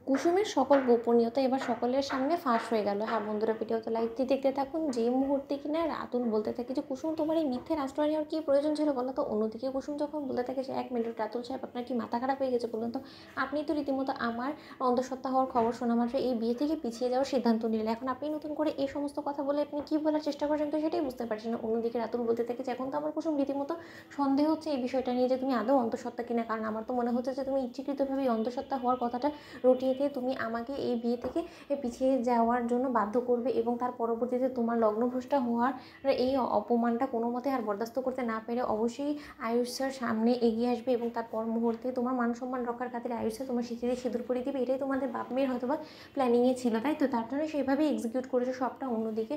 কুসুমের সকল গোপনীয়তা এবার সকলের সামনে ফাঁস হয়ে গেল। হ্যাঁ বন্ধুরা, ভিডিওতে লাইকটি দেখতে থাকুন। যে মুহূর্তে কিনা রাতুল বলতে থাকে যে কুসুম তোমার এই মিথ্যের আশ্রয় নেওয়ার কী প্রয়োজন ছিল বলো তো, অন্যদিকে কুসুম যখন বলতে থাকে যে 1 মিনিট রাতুল সাহেব আপনার কি মাথা খারাপ হয়ে গেছে বলুন তো, আপনি তো রীতিমতো আমার অন্তঃসত্ত্বা হওয়ার খবর শোনা মাত্র এই বিয়ে থেকে পিছিয়ে যাওয়ার সিদ্ধান্ত নিলেন, এখন আপনি নতুন করে এই সমস্ত কথা বলে আপনি কী বলার চেষ্টা করছেন তো সেটাই বুঝতে পারছেন না। অন্যদিকে রাতুল বলতে থাকে যে এখন তো আমার কুসুম রীতিমতো সন্দেহ হচ্ছে এই বিষয়টা নিয়ে যে তুমি আদৌ অন্তঃসত্ত্বা কিনা, কারণ আমার তো মনে হচ্ছে যে তুমি ইচ্ছাকৃতভাবে এই অন্তঃসত্ত্বা হওয়ার কথাটা রটিয়ে দিয়ে তুমি আমাকে এই বিয়ে থেকে পিছিয়ে যাওয়ার জন্য বাধ্য করবে এবং তার পরবর্তীতে তোমার লগ্নভ্রষ্টা হওয়ার এই অপমানটা কোনো মতে আর বরদাস্ত করতে না পেরে অবশ্যই আয়ুষ স্যার সামনে এগিয়ে আসবে এবং তার পর মুহূর্তে তোমার মান সম্মান রক্ষার খাতিরে আয়ুষ স্যার তোমার সিঁথিতে সিঁদুর পরিয়ে দিবে। এটাই তোমাদের বাপ মেয়ের হয়তো বা প্ল্যানিংয়ে ছিল, তাই তো? তার জন্য সেইভাবেই এক্সিকিউট করেছে সবটা। অন্যদিকে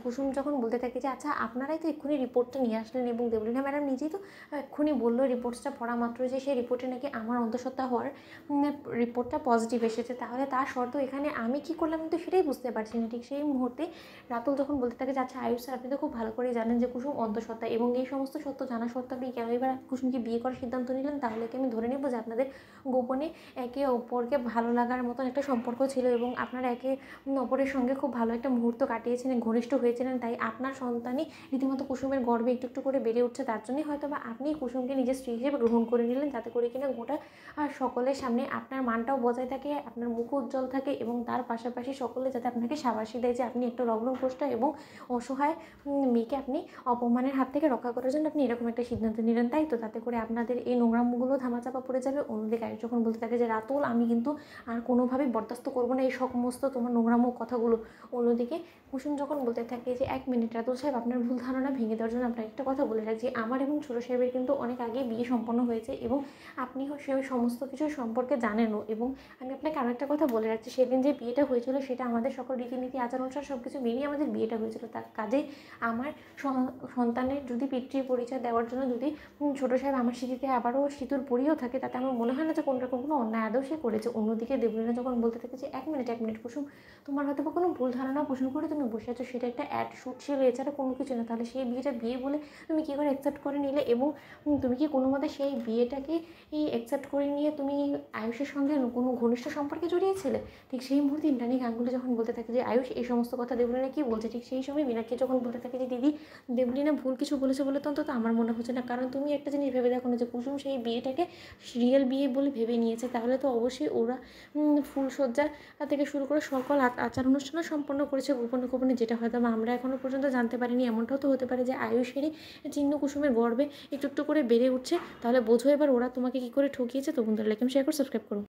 কুসুম যখন বলতে থাকে যে আচ্ছা আপনারাই তো এক্ষুনি রিপোর্টটা নিয়ে আসলেন এবং দেবলীনা ম্যাডাম নিজেই তো এক্ষুনি বললো রিপোর্টসটা পড়া মাত্র যে সেই রিপোর্টে নাকি আমার অন্তঃসত্ত্বা হওয়ার রিপোর্টটা পজিটিভ এসেছে, তাহলে তার শর্ত এখানে আমি কী করলাম কিন্তু সেটাই বুঝতে পারছি না। ঠিক সেই মুহূর্তে রাতুল যখন বলতে থাকে যে আচ্ছা আয়ুষ স্যার আপনি তো খুব ভালো করেই জানেন যে কুসুম অন্তঃসত্ত্বা এবং এই সমস্ত সত্য জানা সত্ত্বেও আপনি কেন এবার কুসুমকে বিয়ে করার সিদ্ধান্ত নিলেন, তাহলে কি আমি ধরে নেব যে আপনাদের গোপনে একে অপরকে ভালো লাগার মতন একটা সম্পর্ক ছিল এবং আপনারা একে অপরের সঙ্গে খুব ভালো একটা মুহূর্ত কাটিয়েছিলেন, ঘনিষ্ঠ হয়েছিলেন, তাই আপনার সন্তানই রীতিমতো কুসুমের গর্বে একটু একটু করে বেড়ে উঠছে, তার জন্যই হয়তো বা আপনি কুসুমকে নিজের স্ত্রী হিসেবে গ্রহণ করে নিলেন, যাতে করে কিনা গোটা সকলের সামনে আপনার মানটাও বজায় থাকে, আপনার মুখ উজ্জ্বল থাকে এবং তার পাশাপাশি সকলে যাতে আপনাকে সাবাসী দেয় যে আপনি একটা লগ্নভ্রষ্টা এবং অসহায় মেয়েকে আপনি অপমানের হাত থেকে রক্ষা করার জন্য আপনি এরকম একটা সিদ্ধান্ত নিলেন, তাই তো? তাতে করে আপনাদের এই নোংরামগুলো ধামাচাপা পড়ে যাবে। অন্যদিকে আয়ুষ যখন বলতে থাকে যে রাতুল আমি কিন্তু আর কোনোভাবেই বরদাস্ত করবো না এই সমস্ত তোমার নোংরামো কথাগুলো। অন্যদিকে কুসুম যখন বলতে থাকে যে 1 মিনিট রাতুল সাহেব আপনার ভুল ধারণা ভেঙে দেওয়ার জন্য আপনার একটা কথা বলে রাখছি, আমার এবং ছোটো সাহেবের কিন্তু অনেক আগে বিয়ে সম্পন্ন হয়েছে এবং আপনিও সেই সমস্ত কিছু সম্পর্কে জানেনও। এবং আমি আপনাকে আরও একটা কথা বলে রাখছি, সেদিন যে বিয়েটা হয়েছিল সেটা আমাদের সকল রীতিনীতি আচার অনুসার সব কিছু মেনেই আমাদের বিয়েটা হয়েছিল। তার কাজেই আমার সন্তানের যদি পিতৃ পরিচয় দেওয়ার জন্য যদি ছোটো সাহেব আমার স্মৃতিতে আবারও সিঁদুর পরিয়েও থাকে, তাতে আমার মনে হয় না যে কোনো রকম কোনো অন্যায় আদৌ সে করেছে। অন্যদিকে দেবলীনা যখন বলতে থাকে যে 1 মিনিট কুসুম তোমার হয়তো বা কোনো ভুল ধারণা পোষণ করে তুমি বসে আছো, সেটা একটা অ্যাড শ্যুট ছিল, এছাড়া কোনো কিছু না, তাহলে সেই বিয়েটা বিয়ে বলে তুমি কী করে অ্যাকসেপ্ট করে নিলে এবং তুমি কি কোনো মতে সেই বিয়েটাকে অ্যাকসেপ্ট করে নিয়ে তুমি আয়ুষের সঙ্গে কোনো ঘনিষ্ঠ সম্পর্কে জড়িয়েছিলে? ঠিক সেই মুহূর্তে ইন্দ্রাণী গাঙ্গুলি যখন বলতে থাকে যে আয়ুষ এই সমস্ত কথা দেবলীনা কী বলছে, ঠিক সেই সময় মীনাক্ষী যখন বলতে থাকে যে দিদি দেবলীনা ভুল কিছু বলেছে বলে তো অন্তত আমার মনে হচ্ছে না, কারণ তুমি একটা জিনিস ভেবে দেখো না যে কুসুম সেই বিয়েটাকে রিয়েল বিয়ে বলে ভেবে নিয়েছে, তাহলে তো অবশ্যই ওরা ফুলসজ্জা থেকে শুরু করে সকল আচার অনুষ্ঠানও সম্পন্ন করেছে গোপনে গোপনে, যেটা হয়তো আমরা এখনও পর্যন্ত জানতে পারিনি। এমনটাও তো হতে পারে যে আয়ুষেরই চিহ্ন কুসুমের গর্বে একটু একটু করে বেড়ে উঠছে, তাহলে বোঝো এবার ওরা তোমাকে কী করে ঠকিয়েছে। তো বন্ধুরা লাইক শেয়ার করে সাবস্ক্রাইব করো।